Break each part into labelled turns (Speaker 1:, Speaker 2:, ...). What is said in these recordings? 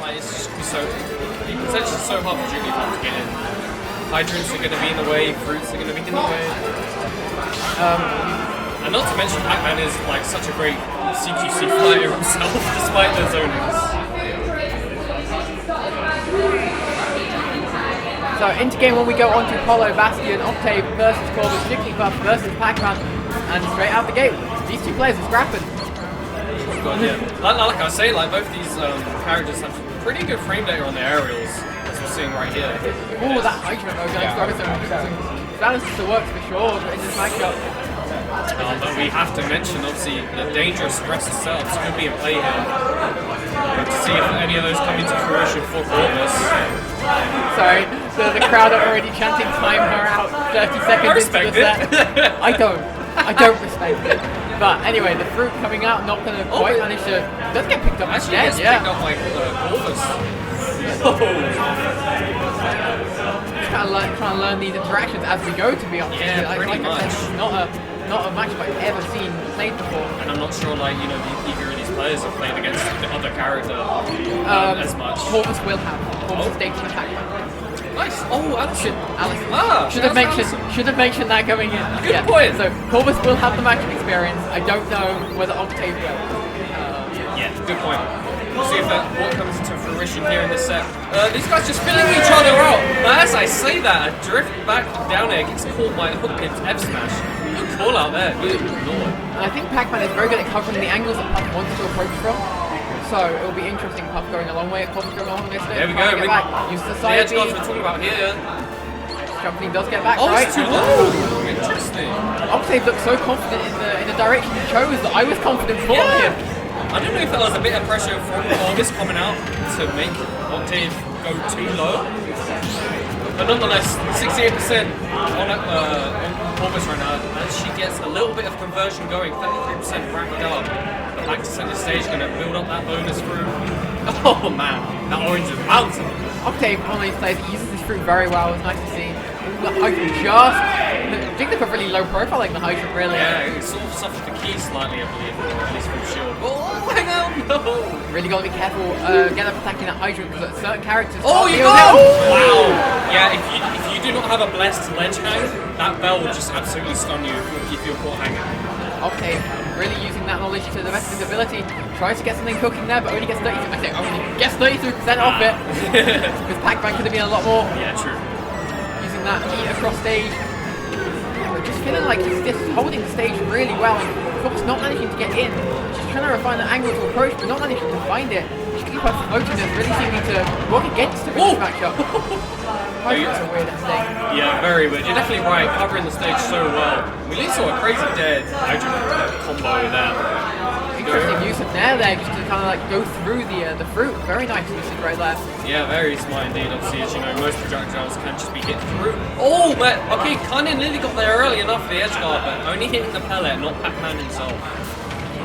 Speaker 1: like it's just gonna be so potentially so hard for Jigglypuff to get in. Hydrants are going to be in the way, fruits are going to be in the way. And not to mention Pac-Man is like such a great CQC fighter himself, despite the zonings.
Speaker 2: So into game 1 we go on to Polo, Bastion, Octave versus Corvus, Jigglypuff versus Pac-Man, and straight out the gate, these two players are scrapping.
Speaker 1: Oh God, yeah. Like I was saying, like both these characters have pretty good frame data on their aerials, as we're seeing right here.
Speaker 2: Oh, that hydrant though, going to some balances to work for sure in this matchup.
Speaker 1: But we have to mention, obviously, the dangerous aggressive setups could be in play here. To see if any of those come into fruition for Corvus.
Speaker 2: Sorry, the crowd are already chanting time her out 30 seconds into the set. I don't respect it. But anyway, the fruit coming out, not going to quite manage to... does get picked up
Speaker 1: actually
Speaker 2: instead,
Speaker 1: gets picked up by Corvus.
Speaker 2: Just trying to learn these interactions as we go, to be honest.
Speaker 1: Yeah, pretty much.
Speaker 2: I said, not a match I've ever seen played before.
Speaker 1: And I'm not sure, like, you know, either of these players have played against the other character as much.
Speaker 2: Corvus will have. Corvus states in attack.
Speaker 1: Nice. Oh, Allison.
Speaker 2: Should have mentioned that going in.
Speaker 1: Good point.
Speaker 2: So Corvus will have the match experience. I don't know whether Octave will.
Speaker 1: Yeah, good point. We'll see if what comes into fruition here in this set. These guys just filling each other out. But as I say that, I drift back down air, gets caught by the hook pin's F smash. Good call out there. Good lord.
Speaker 2: And I think Pac-Man is very good at covering the angles that Puff wants to approach from. So it'll be interesting. Puff going a long way, Corvus going a long way.
Speaker 1: There we go.
Speaker 2: Use the
Speaker 1: The
Speaker 2: side
Speaker 1: edge guards we're talking about here.
Speaker 2: Jumping does get back,
Speaker 1: oh,
Speaker 2: right?
Speaker 1: It's too low. Interesting.
Speaker 2: Octave looked so confident in the direction he chose that I was confident for him.
Speaker 1: I don't know if that was a bit of pressure from Corvus coming out to make Octave go too low. But nonetheless, 68% on Corvus right now, and she gets a little bit of conversion going, 33% racked up. The back to center stage going to build up that bonus through. Oh man, that orange is bouncing.
Speaker 2: Octave, one of these players, he uses this fruit very well. It's nice to see. The hydrant just... Jigglypuff really low profile, like the hydrant, really.
Speaker 1: Yeah, it sort of suffered the key slightly, I believe, at least from shield. Oh, hang on! No!
Speaker 2: Really got to be careful get up attacking that hydrant because certain characters...
Speaker 1: Oh, you got it! Wow! Yeah, if you do not have a blessed ledge hang, that bell will just absolutely stun you if you're caught hanging.
Speaker 2: Octave really using that knowledge to the best of his ability. Tries to get something cooking there, but only gets 32%. I say only gets 33% off it. Because Pac-Man could have been a lot more.
Speaker 1: Yeah, true.
Speaker 2: Using that heat across stage. Yeah, but just feeling like he's just holding the stage really well. And Corvus not managing to get in. Just trying to refine the angle to approach, but not managing to find it. Jigglypuff floating is really seeming to work against him in this matchup. That's a weird thing.
Speaker 1: Yeah, very weird. You're definitely right, covering the stage so well. We at least saw a crazy dead combo there.
Speaker 2: Interesting use of nair there, just to kind of like go through the fruit. Very nice usage right there.
Speaker 1: Yeah, very smart indeed. Obviously, as you know, most projectiles can just be hit through. Oh, but okay, kind of nearly got there early enough for the edge guard, but only hitting the pellet, not Pac-Man himself.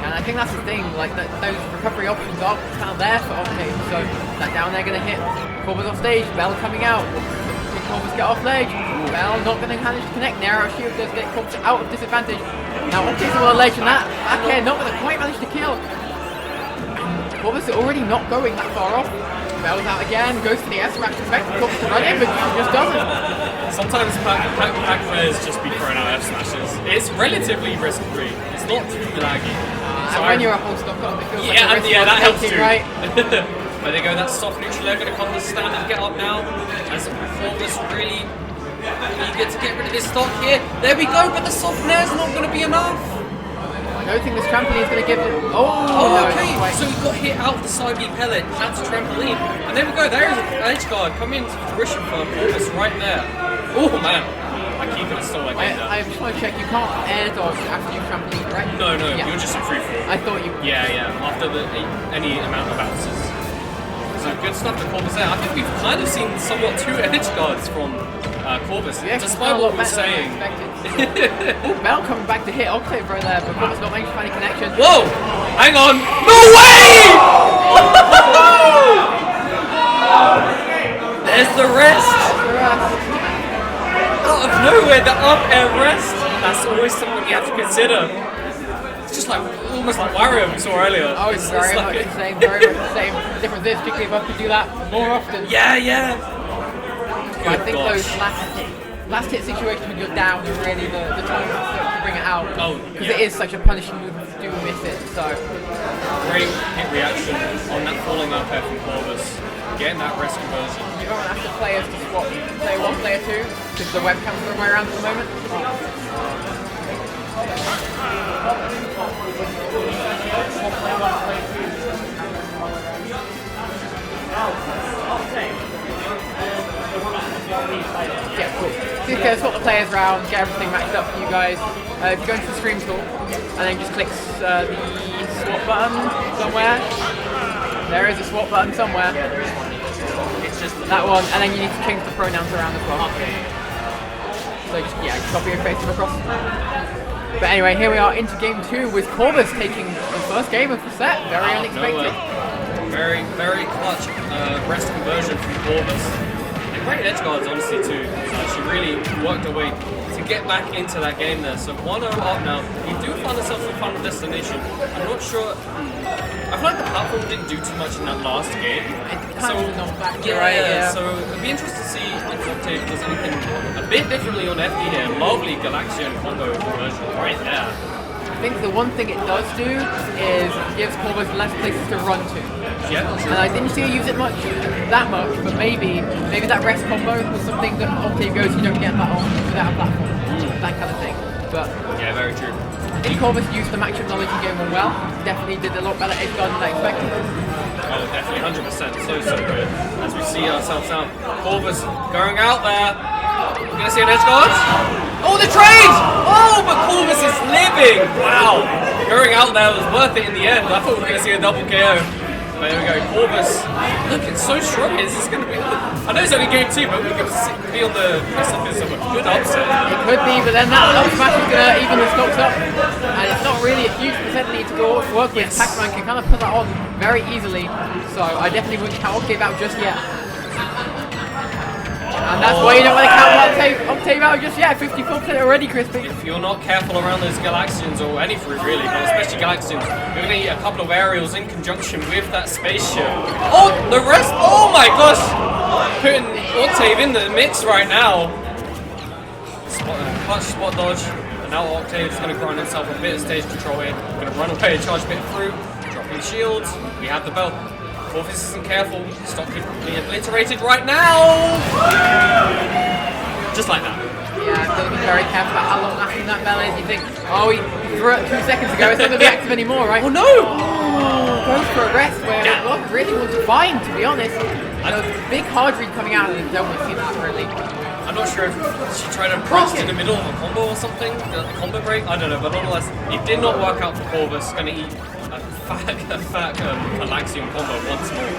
Speaker 2: And I think that's the thing, like those recovery options are kind of there for Octave, so that down there going to hit. Corvus off stage, Bell coming out. Can Corvus get off ledge? Bell not going to manage to connect. Narrow shield does get Corvus out of disadvantage. Now Octave's on the ledge and that back air not going to quite manage to kill. Corvus already not going that far off. Bell's out again, goes for the S-Smash, expecting Corvus to run in, but he just doesn't.
Speaker 1: Sometimes Pac players just be throwing out F-Smashes. It's relatively risk-free. It's not too laggy.
Speaker 2: And when you're a whole stock up, it feels
Speaker 1: yeah,
Speaker 2: like
Speaker 1: yeah, that helps too.
Speaker 2: Right?
Speaker 1: There they go, that soft neutral air going to come to stand and get up now. As Corvus really eager to get rid of this stock here. There we go, but the soft nair's not going to be enough.
Speaker 2: I don't think this trampoline is going to give it. Oh, no,
Speaker 1: okay. So he got hit out of the side B pellet. That's a trampoline. And there we go, there is an edge guard coming into fruition for Corvus right there. Oh man. I keep it still like that.
Speaker 2: I just want to check, you can't air dodge after you trampoline, right?
Speaker 1: No, yeah. You're just in free fall.
Speaker 2: I thought you...
Speaker 1: Yeah, after any amount of bounces. So good stuff to Corvus there. I think we've kind of seen somewhat two edge guards from Corvus,
Speaker 2: yeah,
Speaker 1: despite what we're saying.
Speaker 2: Oh, Bell coming back to hit Octave right there, but Corvus not making any connection.
Speaker 1: Whoa! Hang on! No way! There's the rest! Out of nowhere, the up air rest. That's always something you have to consider. It's just like almost like Wario we saw earlier.
Speaker 2: Oh, it's very much the same, very much the same. The difference this, Jigglypuff could do that more often.
Speaker 1: Yeah, yeah.
Speaker 2: I think those last hit situations when you're down are really the time to bring it out.
Speaker 1: Oh,
Speaker 2: because it is such a punishing move if you do miss it. So
Speaker 1: great hit reaction on that falling up air from Corvus. Getting that rest conversion.
Speaker 2: You don't ask the players to swap player 1, player 2, because the webcam's the way around at the moment. Yeah, cool. So you can swap the players around, get everything matched up for you guys. If you go into the stream tool, and then just click the swap button somewhere. There is a swap button somewhere. It's just that one, and then you need to change the pronouns around as well. So just copy and paste them across. But anyway, here we are into game 2 with Corvus taking the first game of the set. Very unexpected.
Speaker 1: Very, very clutch rest conversion from Corvus. And great edge guards, honestly, too. So she really worked her way to get back into that game there. So 1-0 up now. You do find yourself in final destination. I'm not sure. I feel like the platform didn't do too much in that last game. So it'd be interesting to see if Octave does anything a bit differently on FD here. Lovely Galaxian combo conversion right there.
Speaker 2: I think the one thing it does do is gives Corvus less places to run to.
Speaker 1: Yeah.
Speaker 2: And I didn't see her use it that much, but maybe that rest combo was something that Octave goes, you don't get that on without a platform. That kind of thing. But
Speaker 1: yeah, very true.
Speaker 2: I think Corvus used the matchup knowledge in game 1 well. Definitely did a lot better edge guard than I expected.
Speaker 1: Oh, definitely, 100%. So good. As we see ourselves out. Corvus going out there. We're going to see an edge guard. Oh, the trade! Oh, but Corvus is living! Wow. Going out there was worth it in the end. I thought we were going to see a double KO. But there we go. Corvus looking so strong. This is going to be. I know it's only game 2, but we could be on the precipice of a good upset.
Speaker 2: It could be, but then that up smash is going to even the stocks up. And it's not really a huge percent need to go work with. PAC-MAN can kind of put that on very easily. So I definitely wouldn't count Octave out just yet. And that's why you don't want to count Octave out just yet. 54% already, Crispy.
Speaker 1: If you're not careful around those Galaxians, or any fruit really, but especially Galaxians, you're going to eat a couple of aerials in conjunction with that spaceship. Oh, the rest! Oh my gosh! Putting Octave in the mix right now. Clutch spot dodge. And now Octave's going to grind himself a bit of stage control here. Going to run away, charge a bit through, dropping shields. We have the belt. Corvus isn't careful. Stock could be obliterated right now. Just like that.
Speaker 2: Yeah, I've got to be very careful about how long lasting that bell is. You think, oh, he threw it 2 seconds ago. It's not going to be active anymore, right?
Speaker 1: Oh no!
Speaker 2: Oh, goes for a rest where it wasn't really what to find, to be honest. And a big hard read coming out, and I don't want to see that really.
Speaker 1: I'm not sure if she tried to burst in the middle of a combo or something, the combo break, I don't know, but nonetheless, it did not work out for Corvus. Going to eat a fat Galaxian combo once more.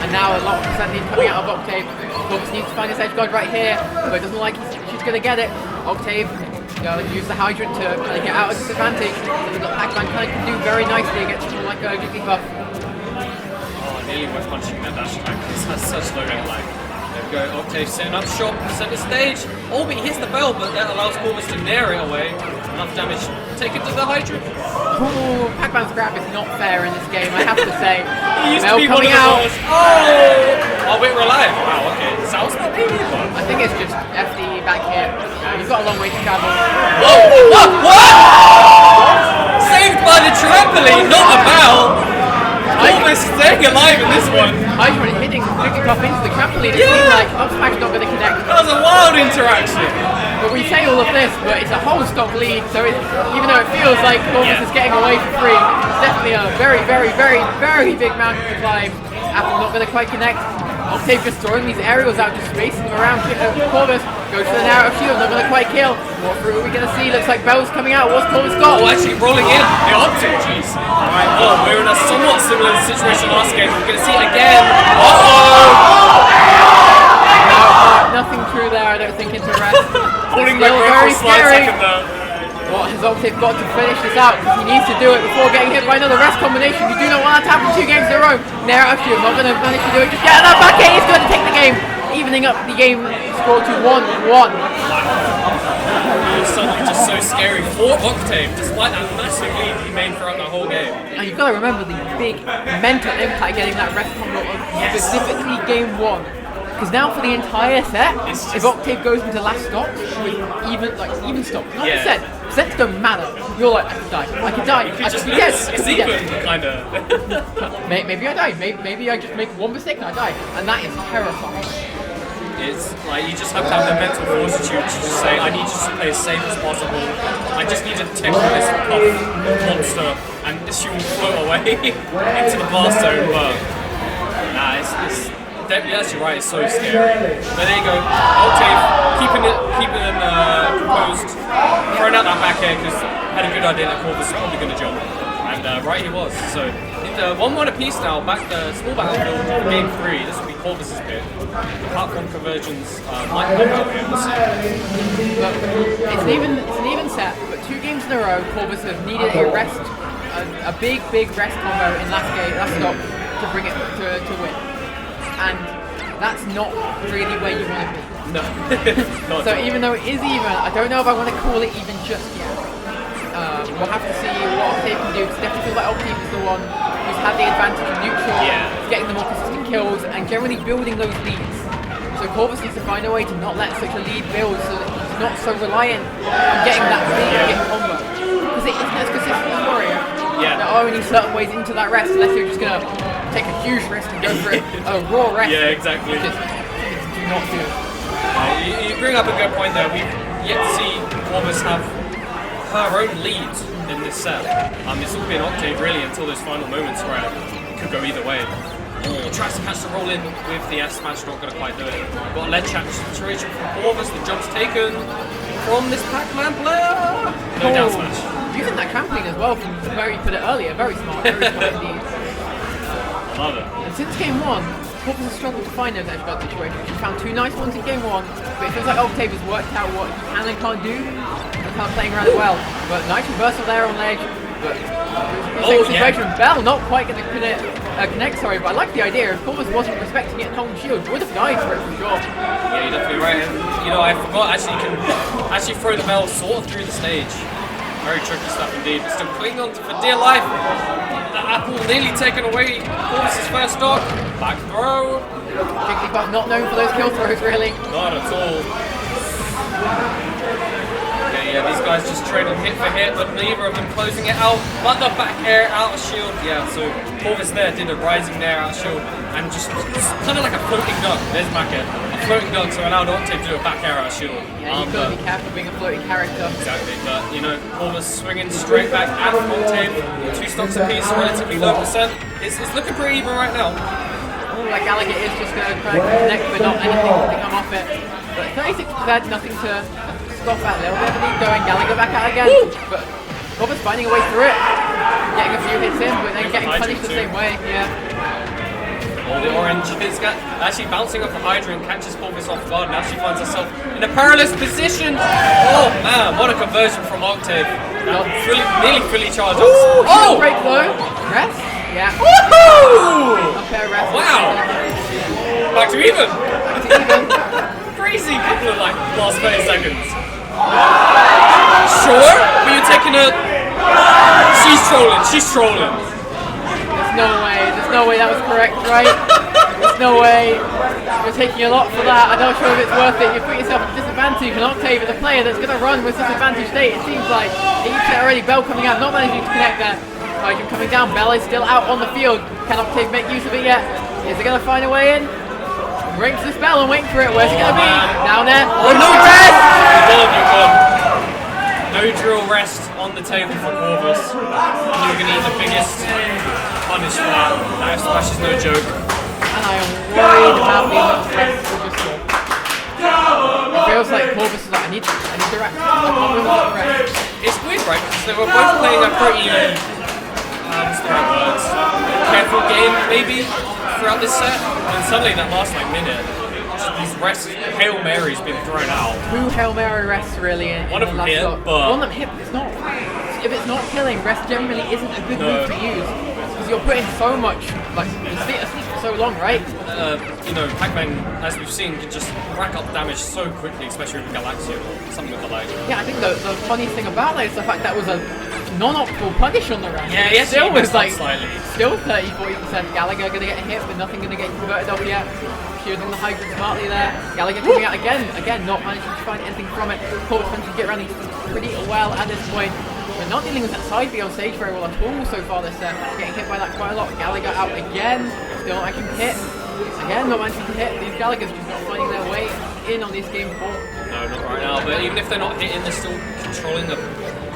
Speaker 2: And now a lot of percent needs coming out of Octave. Corvus needs to find his edge guard right here, but it doesn't like she's going to get it. Octave use the hydrant to kind of get out of disadvantage. So the PAC-MAN kind of can do very nicely against someone like Jigglypuff.
Speaker 1: Oh, nearly was punching that dash attack. This has such low game lag. There we go, Octave setting up shop, center stage. Oh, but he hits the bell, but that allows Corvus to nair it away. Enough damage. Take it to the hydrant.
Speaker 2: Ooh, PAC-MAN's grab is not fair in this game, I have to say.
Speaker 1: He used to be one of the most. Oh, wait, we're alive. Wow, okay. Sounds not maybe, but
Speaker 2: I think it's just FD back here. You've got a long way to travel.
Speaker 1: Whoa! What? Saved by the trampoline, not the bell. Corvus staying alive in this one.
Speaker 2: Hydrant hitting Jigglypuff into the trampoline. It seems like up smash not going to connect.
Speaker 1: That was a wild interaction.
Speaker 2: But we say all of this, but it's a whole stock lead, so even though it feels like Corvus is getting away for free, it's definitely a very, very, very, very big mountain to climb. Apple not going to quite connect. Octave just throwing these aerials out, just spacing them around Corvus. Goes for the narrow shield, not going to quite kill. What fruit are we going to see? Looks like Bell's coming out. What's Corvus got?
Speaker 1: Oh, actually rolling in. The Octave, jeez. Alright, well, we're in a somewhat similar situation last game. We're going to see it again.
Speaker 2: Nothing true there, I don't think, into rest.
Speaker 1: Holding my breath for a slight second there.
Speaker 2: What has Octave got to finish this out? Because he needs to do it before getting hit by another rest combination. You do not want that to happen 2 games in a row. Nair out shield, not going to manage to do it just yet. And that back hit is going to take the game, evening up the game score to 1-1.
Speaker 1: Suddenly just so scary for Octave, despite that massive lead he made throughout the whole game.
Speaker 2: And you've got to remember the big mental impact getting that rest combo of specifically game 1. Because now for the entire set, if Octave goes into last stop with even stops, not the set, sets don't matter. You're like, I could die. I could die.
Speaker 1: You could just lose. It's even, kind of.
Speaker 2: Maybe I die. Maybe I just make one mistake and I die. And that is terrifying.
Speaker 1: It's like you just have to have the mental fortitude to just say, I need to just play as safe as possible. I just need to tickle this puff monster and she will float away into the blast zone. But nah, it's you're actually right, it's so scary. But there you go, Octave keeping them composed, throwing out that back air because had a good idea that Corvus was probably going to jump. And right he was. So 1-1 apiece now, back the small battlefield for game 3. This will be Corvus's pick. The platform conversions might come out here, we'll see.
Speaker 2: It's an even set, but 2 games in a row, Corvus has needed a big rest combo in last stop to bring it to win. And that's not really where you want to be.
Speaker 1: No.
Speaker 2: So even though it is even, I don't know if I want to call it even just yet. We'll have to see what Octave can do. Because definitely feel like Octave is the one who's had the advantage of neutral, getting the more consistent kills, and generally building those leads. So Corvus needs to find a way to not let such a lead build so that he's not so reliant on getting that big combo. Because it isn't as consistent as Warrior. There are only certain ways into that rest unless you're just going to take a huge risk and go for a raw rest.
Speaker 1: Yeah, exactly.
Speaker 2: Which is do not do.
Speaker 1: You bring up a good point there. We've yet to see Corvus have her own lead in this set. It's all been Octave really until those final moments where it could go either way. Tries to catch the roll in with the F smash, not going to quite do it. Got a ledge catch situation from Corvus, the jump's taken from this Pac-Man player. No down smash.
Speaker 2: Using that trampoline as well from where you put it earlier, very smart indeed.
Speaker 1: I love it.
Speaker 2: And since game 1, Corvus has struggled to find those edge guard situations. He found 2 nice ones in game 1, but it feels like Octave has worked out what he can and can't do. And kind of playing around it well. But nice reversal there on ledge. But situation. Bell not quite going to connect, but I like the idea. If Corvus wasn't respecting it and holding shield, would have died for it for sure.
Speaker 1: Yeah, you're definitely right. And, I forgot actually you can actually throw the bell sort of through the stage. Very tricky stuff indeed, but still clinging on for dear life. The apple nearly taken away. Corvus' first stock. Back throw.
Speaker 2: Jigglypuff not known for those kill throws, really.
Speaker 1: Not at all. Okay, these guys just trading hit for hit, but neither of them closing it out. But the back air out of shield. Yeah, so Corvus there did a rising there out of shield and just kind of like a floating duck. There's back air. A floating duck, so allowed Octave to do a back air out of shield.
Speaker 2: Yeah, you've got to be careful being a floating character.
Speaker 1: Exactly, but Corvus swinging straight back at Octave. 2 stocks apiece, relatively low percent. It's looking pretty even right now.
Speaker 2: Oh, like Gallagher is just going to try and connect, but not anything to come off it. But 36%, nothing to stop that little bit of lead going. Gallagher back out again. Woo! But Corvus finding a way through it. Getting a few hits in, but then getting punished the same way.
Speaker 1: Oh, the orange is actually bouncing off the Hydra and catches Corvus off guard. Now she finds herself in a perilous position. Oh man, what a conversion from Octave. Now nearly fully charged up.
Speaker 2: Oh! Great though. Rest? Yeah.
Speaker 1: Woohoo!
Speaker 2: Unfair rest.
Speaker 1: Wow! Back to even.
Speaker 2: Back to even.
Speaker 1: Crazy couple of last 30 seconds. Sure? But you're taking a... She's trolling.
Speaker 2: There's no way that was correct, right? There's no way. You're taking a lot for that. I'm not sure if it's worth it. You put yourself at a disadvantage, and Octave is a player that's going to run with disadvantage state. It seems like each set already. Bell coming out, not managing to connect there. Hydra coming down. Bell is still out on the field. Can Octave make use of it yet? Is it going to find a way in? Waiting for this bell and waiting for it. Where's it going to be? Down there.
Speaker 1: Oh, no rest! You're gone. No drill rest on the table for Corvus. You're going to eat the biggest punish for that. That smash is no joke.
Speaker 2: And I am worried about the amount of rest we just saw. It feels like Corvus is like, I need to rest. I can't win without rest.
Speaker 1: It's weird, right? Because they were both playing a pretty, what's the right words? Careful game, maybe, throughout this set. And suddenly that last minute, these rest Hail Marys been thrown out.
Speaker 2: 2 Hail Mary rests really in
Speaker 1: one of them hit,
Speaker 2: but one of them hit, but it's not. If it's not killing, rest generally isn't a good move to use. Because you're putting so much, at least for so long, right?
Speaker 1: You know, Pac-Man, as we've seen, can just rack up damage so quickly, especially with Galaxian or something of the like.
Speaker 2: Yeah, I think the funny thing about that is the fact that was a non-optimal punish on the round.
Speaker 1: Yeah, yes,
Speaker 2: still was like
Speaker 1: slightly.
Speaker 2: still 30-40%. Gallagher gonna get hit, but nothing gonna get converted off yet. Shielding the Hydra smartly there. Gallagher coming out again, not managing to find anything from it. Corvus managed to get around these pretty well at this point. We're not dealing with that side B on stage very well at all so far this set. Getting hit by that quite a lot. Gallagher out again, still not managing to hit. Again, not managing to hit. These Gallaghers just not finding their way in on this game 4.
Speaker 1: No, not right now, but even if they're not hitting, they're still controlling a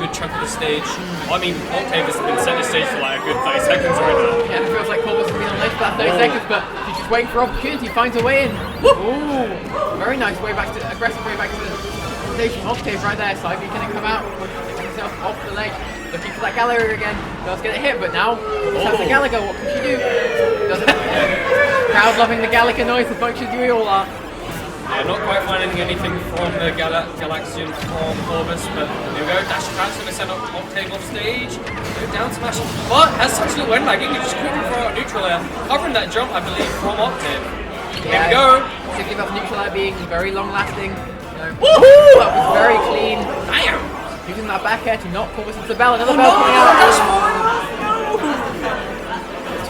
Speaker 1: good chunk of the stage. I mean, Octave has been setting the stage for like a good 30 seconds right now.
Speaker 2: Yeah, it feels like Corvus has been on ledge for that 30 seconds, but he's just waiting for opportunity, finds a way in. Ooh, very nice way back to, aggressive way back to the stage from Octave right there. Side B can come out, get himself off the ledge, looking for that Gallagher again. Does get a hit, but now that's the Gallagher. What can she do? Crowd loving the Gallagher noise as much as we all are.
Speaker 1: Yeah, not quite finding anything from the Galaxian from Corvus, but here we go, dash attacks going to send Octave off stage, go down smash, but has such little end lagging, you just quickly throw out neutral air, covering that jump I believe from Octave. Here we go.
Speaker 2: Thinking about neutral air being very long lasting. Woohoo! That was very clean.
Speaker 1: Damn!
Speaker 2: Using that back air to knock Corvus into the bell, another bell coming out.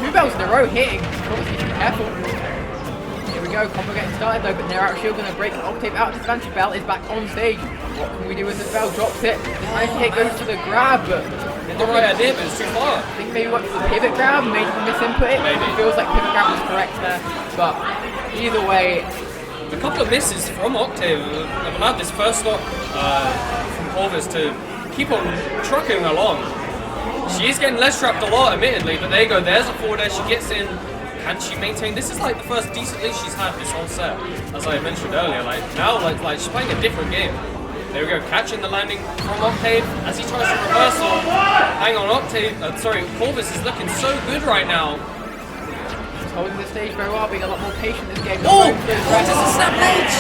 Speaker 2: Two bells in a row hitting, Corvus needs to be careful. Go, combo getting started though, but Nair out shield gonna break Octave out of disadvantage. Bell is back on stage. What can we do with this? Bell drops it. Nice hit goes to the grab, but
Speaker 1: the right idea, but it's too far.
Speaker 2: I think maybe went for the pivot grab, maybe misinput it.
Speaker 1: Maybe.
Speaker 2: It feels like pivot grab was correct there, but either way.
Speaker 1: A couple of misses from Octave have allowed this first stop from Corvus to keep on trucking along. She is getting less trapped a lot, admittedly, but there you go, there's a forward air, she gets in. Can she maintain? This is like the first decent lead she's had this whole set, as I mentioned earlier. Like now, like she's playing a different game. There we go, catching the landing from Octave as he tries to reversal. Hang on, Octave. Corvus is looking so good right now.
Speaker 2: He's holding the stage very well, being a lot more patient this game.
Speaker 1: Oh, what is a snap ledge?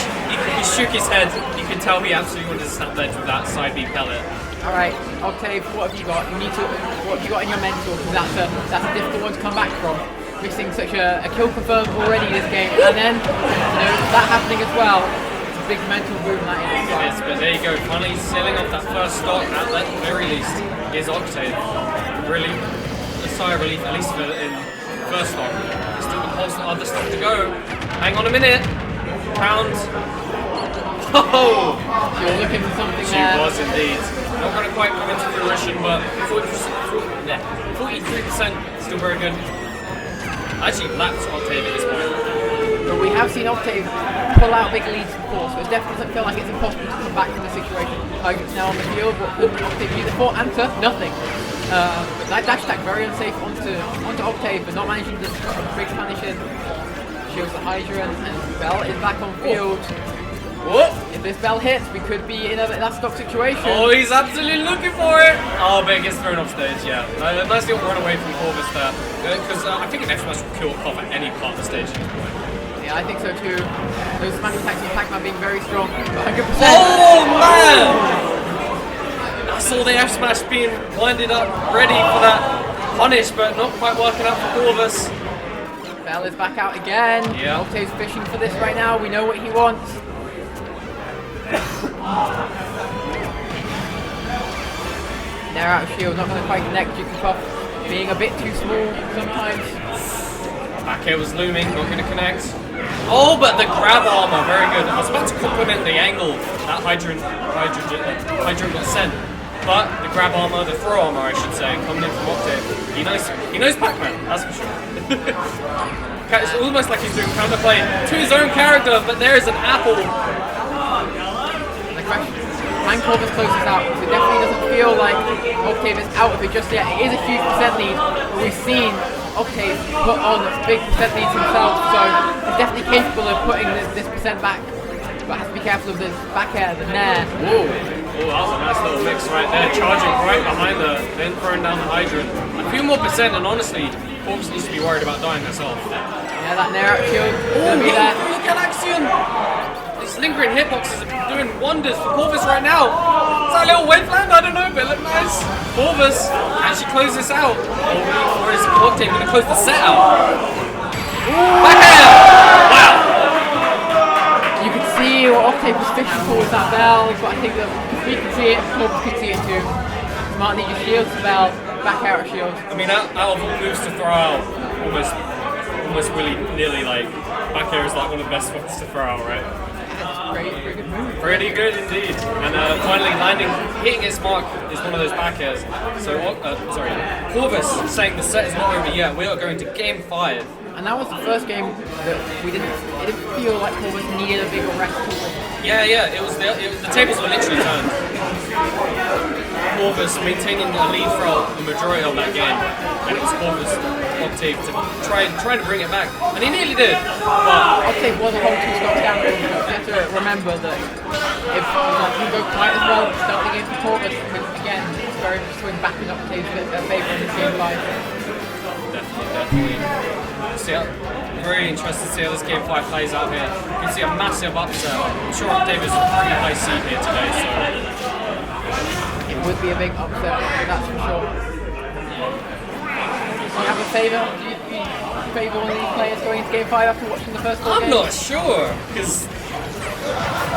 Speaker 1: He shook his head. You can tell he absolutely wanted to snap ledge with that side B pellet.
Speaker 2: All right, Octave, what have you got? What have you got in your mental? Because that's a difficult one to come back from. Missing such a kill confirmed already this game, and then that happening as well. It's a big mental boom that is.
Speaker 1: It is, but there you go. Finally sealing off that first stock. At the very least, is Octave. Really, a sigh of relief, at least for in first stock. Still the whole other stuff to go. Hang on a minute. Pound. Oh!
Speaker 2: She was looking for something
Speaker 1: She
Speaker 2: there.
Speaker 1: was indeed. Not going to quite come into fruition, but 43% still very good. Actually lapped Octave at this point.
Speaker 2: But we have seen Octave pull out big leads before, so it definitely doesn't feel like it's impossible to come back from the situation. Hydro's now on the field, what could Octave use it for? Answer, nothing. But that dash attack very unsafe onto Octave, but not managing to big punish in. Shields the Hydra and Bell is back on field.
Speaker 1: What?
Speaker 2: If this Bell hits, we could be in a last stock situation.
Speaker 1: Oh, he's absolutely looking for it! Oh, but it gets thrown off stage, yeah. Nice little run away from Corvus there. Because I think an F-Smash will kill Puff at any part of the stage at this point.
Speaker 2: Yeah, I think so too. Those smash attacks from Pac-Man being very strong. 100%.
Speaker 1: Oh, man! I saw the F-Smash being winded up, ready for that punish, but not quite working out for Corvus.
Speaker 2: Bell is back out again.
Speaker 1: Yeah.
Speaker 2: Octave's fishing for this right now. We know what he wants. They're out of shield, not going to quite connect. Jigglypuff being a bit too small sometimes.
Speaker 1: Back air was looming, not going to connect. Oh, but the grab armor, very good. I was about to compliment the angle that Hydra got sent. But the grab armor, the throw armor, I should say, coming in from Octave. He knows Pac-Man, that's for sure. It's almost like he's doing counterplay to his own character, but there is an apple.
Speaker 2: Can Corvus close this out? It definitely doesn't feel like Octave is out of it just yet. It is a huge percent lead, but we've seen Octave put on big percent leads himself, so he's definitely capable of putting this percent back. But has to be careful of this back air, the nair.
Speaker 1: Whoa! Oh, that was a nice little mix right there. Charging right behind her, then throwing down the hydrant. A few more percent, and honestly, Corvus needs to be worried about dying herself.
Speaker 2: Yeah, that nair out shield is going to be there.
Speaker 1: Look at Galaxian! These lingering hitboxes are doing wonders for Corvus right now. Is that a little wave land? I don't know, but it looked nice. Corvus, can she close this out? Or is Octave going to close the set out? Back air! Wow!
Speaker 2: You could see what Octave was fishing for with that bell, but I think that we can see it, Corvus could see it too. Smart need your shields to bell, back out of shields.
Speaker 1: I mean, out of all moves to throw out, almost willy-nilly, like, back air is like one of the best ones to throw out, right?
Speaker 2: Pretty good move.
Speaker 1: Pretty good indeed. And finally hitting its mark is one of those back airs. So, Corvus saying the set is not over yet. We are going to game 5.
Speaker 2: And that was the first game that it didn't feel like Corvus needed a bigger rest to win.
Speaker 1: Yeah, it was the tables were literally turned. Corvus maintaining a lead throughout the majority of that game, and it was Corvus Octave to try to bring it back, and he nearly did. But
Speaker 2: Octave was a whole 2 stops down. You have to remember that if you go quite as well, start the game for Corvus, again, it's very much swing back in Octave's favour in this game 5.
Speaker 1: Definitely. Very interested to see how this game 5 plays out here. You can see a massive upset. I'm sure Octave is a pretty high seed here today, so
Speaker 2: it would be a big upset, that's for sure. Do you have a favour? Do you favour one of these players going into game 5 after watching the first 4 games?
Speaker 1: I'm not sure, because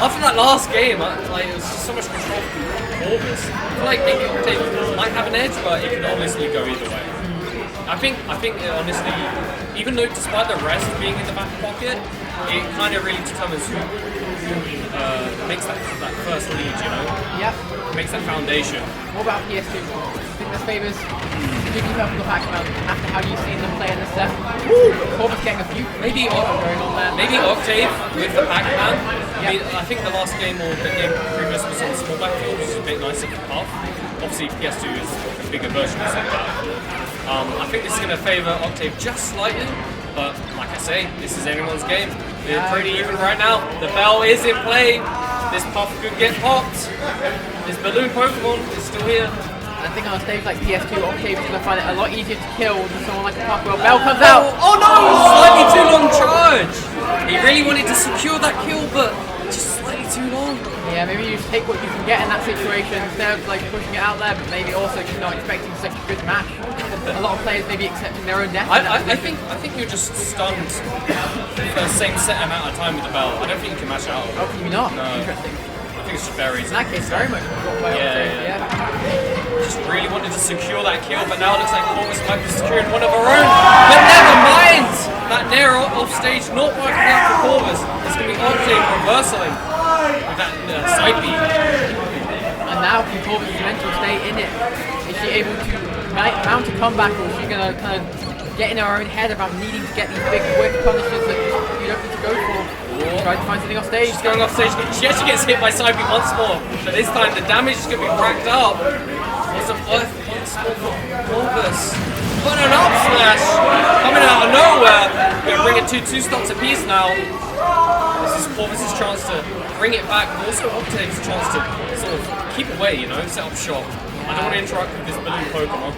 Speaker 1: after that last game, it was just so much control from Corvus. I feel like maybe Octave might have an edge, but it could honestly go either way. I think honestly, even though despite the rest being in the back pocket, it kind of really determines who makes that first lead, you know?
Speaker 2: Yep.
Speaker 1: Makes that foundation.
Speaker 2: What about PS2? Do you think this favours Jigglypuff and the PAC-MAN after how you've seen them play in the set? Corvus getting a few
Speaker 1: maybe
Speaker 2: going on there.
Speaker 1: Maybe Octave with the PAC-MAN.
Speaker 2: Yep.
Speaker 1: I mean, I think the last game or the game previous was on the small backfield, which is a bit nicer for Puff. Obviously, PS2 is a bigger version of that. I think this is going to favour Octave just slightly, but like I say, this is anyone's game. They're pretty even right now. The bell is in play. This Puff could get popped. This balloon Pokemon is still here.
Speaker 2: I think on a stage like PS2, Octave is going to find it a lot easier to kill than someone like a Puff. Well, bell comes out.
Speaker 1: Oh no! Slightly too long charge. He really wanted to secure that kill, but just slightly too long.
Speaker 2: Yeah, maybe you just take what you can get in that situation instead of like pushing it out there, but maybe also just not expecting such a good match. A lot of players maybe accepting their own death.
Speaker 1: I think you're just stunned for the same set amount of time with the bell. I don't think you can match out.
Speaker 2: Oh, can you not?
Speaker 1: No.
Speaker 2: Interesting.
Speaker 1: I think it's just very easy.
Speaker 2: In that case, very much got by Octave, yeah.
Speaker 1: Just really wanted to secure that kill, but now it looks like Corvus might be securing one of her own. But never mind! That Nair off stage not working out for Corvus. It's going to be Octave reversing with that side beat.
Speaker 2: And now can Corvus' mental stay in it? Is she able to mount a comeback, or is she going to kind of get in her own head about needing to get these big quick punishes that you don't need to go for? Try to find something off stage.
Speaker 1: She's going off stage. She actually gets hit by side beat once more, but this time the damage is going to be racked up. There's some earth once more for Corvus. But an up smash coming out of nowhere. We're going to bring it to 2 stops apiece now. This is Corvus' chance to bring it back, but also Octave's chance to sort of keep away, you know, set up shop. I don't want to interact with this balloon Pokemon.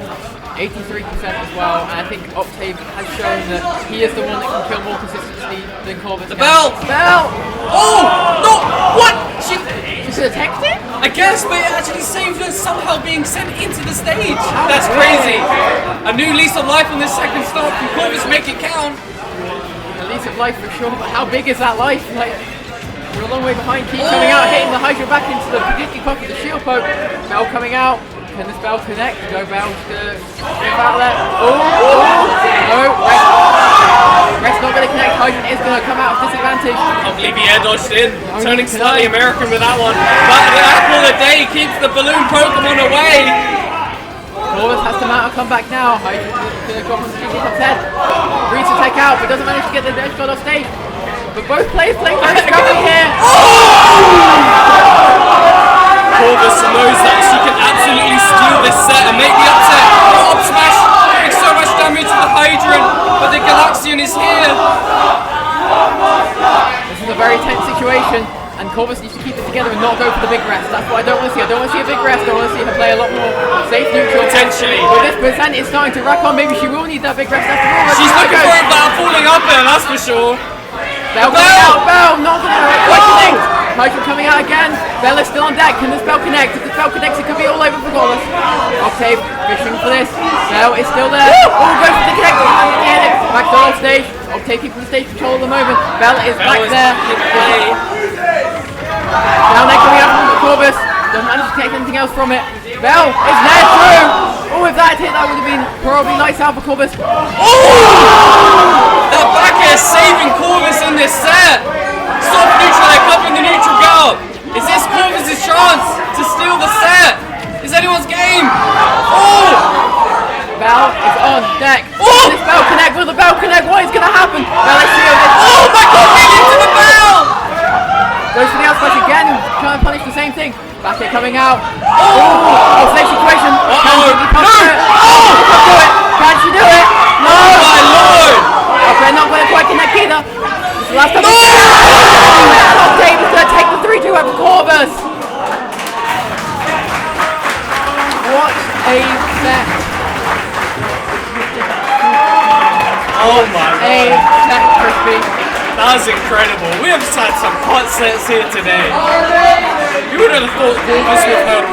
Speaker 2: 83% as well, and I think Octave has shown that he is the one that can kill more consistently than Corvus.
Speaker 1: The bell!
Speaker 2: Bell!
Speaker 1: Oh! No! What? She
Speaker 2: should have texted it?
Speaker 1: I guess, but it actually saved her somehow being sent into the stage.
Speaker 2: How
Speaker 1: That's
Speaker 2: great.
Speaker 1: crazy. A new lease of life on this second stop. Can Corvus make it count?
Speaker 2: A lease of life for sure, but how big is that life? Like, we're a long way behind. Keep coming out, hitting the Hydra back into the Jigglypuff with the shield poke. Bell coming out. Can this bell connect? Go bell to get out there. Oh! No! Rest not going to connect. Hydra is going to come out of disadvantage.
Speaker 1: I believe he air dodged in, turning slightly American with that one. But the apple of the day keeps the balloon Pokemon away.
Speaker 2: Corvus has to mount a comeback now. Hydra going to drop on the Jigglypuff's head. Reads to take out, but doesn't manage to get the edge guard off stage. But both players playing very scrappy here.
Speaker 1: Corvus knows that she can absolutely steal this set and make the upset. Up smash, doing so much damage to the Hydrant, but the Galaxian is here.
Speaker 2: This is a very tense situation, and Corvus needs to keep it together and not go for the big rest. That's what I don't want to see. I don't want to see a big rest. I want to see her play a lot more safe, neutral.
Speaker 1: Potentially.
Speaker 2: But this percent is starting to rack on. Maybe she will need that big rest after all.
Speaker 1: She's looking for it, but I'm falling up there, that's for sure.
Speaker 2: Bell coming out. Bell not going to connect. Hydra coming out again. Bell is still on deck. Can this Bell connect? If this Bell connects, it could be all over for Corvus. Octave fishing for this. Bell is still there. Oh, goes for the connect. Back to off stage. Octave keeping the stage control at the moment. Bell is back
Speaker 1: is
Speaker 2: there.
Speaker 1: back in play.
Speaker 2: Down there coming out from Corvus. Doesn't manage to take anything else from it. Bell is there through. Oh, if that hit, that would have been probably lights out for Corvus.
Speaker 1: That back air saving Corvus in this set. Soft neutral, they're covering the neutral guard. Is this Corvus' chance to steal the set? Is anyone's game?
Speaker 2: Bell is on deck. This Bell connect, will the Bell connect? What is going to happen? Bell is sealed.
Speaker 1: Oh my god, right into the Bell!
Speaker 2: Goes for the outside again, trying to punish the same thing. Back here coming out. Safe situation. Can Jigglypuff do it? Do it. Can she do it? No!
Speaker 1: Oh my lord!
Speaker 2: Okay, not going to quite connect either. This is the last time. Octave is going to take the 3-2 out of Corvus. What a set.
Speaker 1: Oh my
Speaker 2: A
Speaker 1: god.
Speaker 2: set, Crispy.
Speaker 1: That was incredible. We have had some hot sets here today. You would have thought Corvus would have